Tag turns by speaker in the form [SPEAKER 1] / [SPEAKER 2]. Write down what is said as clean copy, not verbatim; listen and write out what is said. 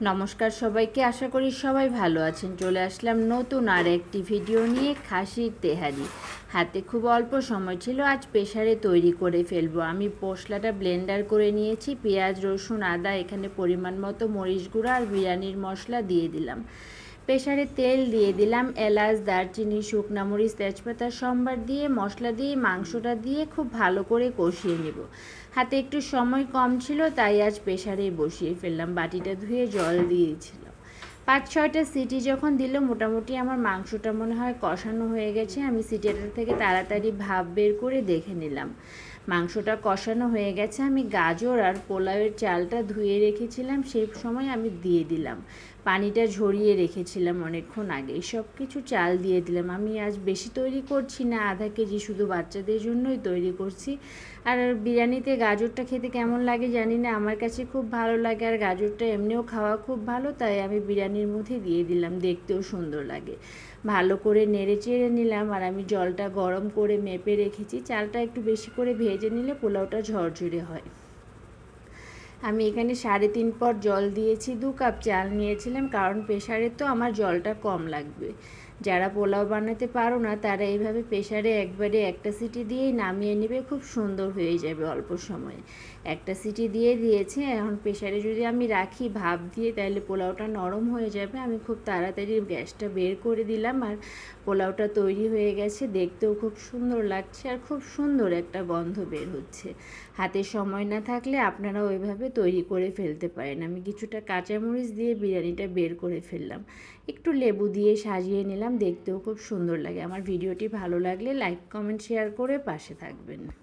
[SPEAKER 1] নমস্কার সবাইকে, আশা করি সবাই ভালো আছেন। চলে আসলাম নতুন আর একটি ভিডিও নিয়ে, খাসির তেহারি। হাতে খুব অল্প সময় ছিল, আজ প্রেসারে তৈরি করে ফেলবো। আমি মশলাটা ব্লেন্ডার করে নিয়েছি, পেঁয়াজ রসুন আদা, এখানে পরিমাণ মতো মরিচ গুঁড়া আর বিরিয়ানির মশলা দিয়ে দিলাম। প্রেসারে তেল দিয়ে দিলাম, এলাচ দারচিনি শুকনা মরিচ তেজপাতা সম্বার দিয়ে মশলা দিয়ে মাংসটা দিয়ে খুব ভালো করে কষিয়ে নেব। হাতে একটু সময় কম ছিল, তাই আজ প্রেসারে বসিয়ে ফেললাম। বাটিটা ধুয়ে জল দিয়েছিলাম। 5-6টা সিটি যখন দিল, মোটামুটি আমার মাংসটা মনে হয় কষানো হয়ে গেছে। আমি সিটিটা থেকে তাড়াতাড়ি ভাপ বের করে দেখে নিলাম মাংসটা কষানো হয়ে গেছে। আমি গাজর আর পোলাওয়ের চালটা ধুয়ে রেখেছিলাম, সেই সময় আমি দিয়ে দিলাম। পানিটা ঝরিয়ে রেখেছিলাম অনেকক্ষণ আগে, সব কিছু চাল দিয়ে দিলাম। আমি আজ বেশি তৈরি করছি না, আধা কেজি, শুধু বাচ্চাদের জন্যই তৈরি করছি। আর বিরিয়ানিতে গাজরটা খেতে কেমন লাগে জানি না, আমার কাছে খুব ভালো লাগে। আর গাজরটা এমনিও খাওয়া খুব ভালো, তাই আমি বিরিয়ানির মধ্যে দিয়ে দিলাম, দেখতেও সুন্দর লাগে। ভালো করে নেড়ে চেড়ে নিলাম। আর আমি জলটা গরম করে মেপে রেখেছি। চালটা একটু বেশি করে ভেজে নিলে পোলাওটা ঝরঝরে হয়। আমি এখানে 3.5 পট জল দিয়েছি, 2 কাপ চাল নিয়েছিলাম, কারণ প্রেসারে তো আমার জলটা কম লাগবে। যারা পোলাও বানাতে পারো না, তারা এইভাবে প্রেসারে একবারে একটা সিটি দিয়েই নামিয়ে নেবে, খুব সুন্দর হয়ে যাবে অল্প সময়ে। একটা সিটি দিয়ে দিয়েছে, এখন প্রেসারে যদি আমি রাখি ভাপ দিয়ে, তাহলে পোলাওটা নরম হয়ে যাবে। আমি খুব তাড়াতাড়ি গ্যাসটা বের করে দিলাম, আর পোলাওটা তৈরি হয়ে গেছে। দেখতেও খুব সুন্দর লাগছে, আর খুব সুন্দর একটা গন্ধ বের হচ্ছে। হাতে সময় না থাকলে আপনারা ওইভাবে তৈরি করে ফেলতে পারেন। আমি কিছুটা কাঁচামরিচ দিয়ে বিরিয়ানিটা বের করে ফেললাম, একটু লেবু দিয়ে সাজিয়ে নিলাম, দেখতেও খুব সুন্দর লাগে। আমার ভিডিওটি ভালো লাগলে লাইক কমেন্ট শেয়ার করে পাশে থাকবেন।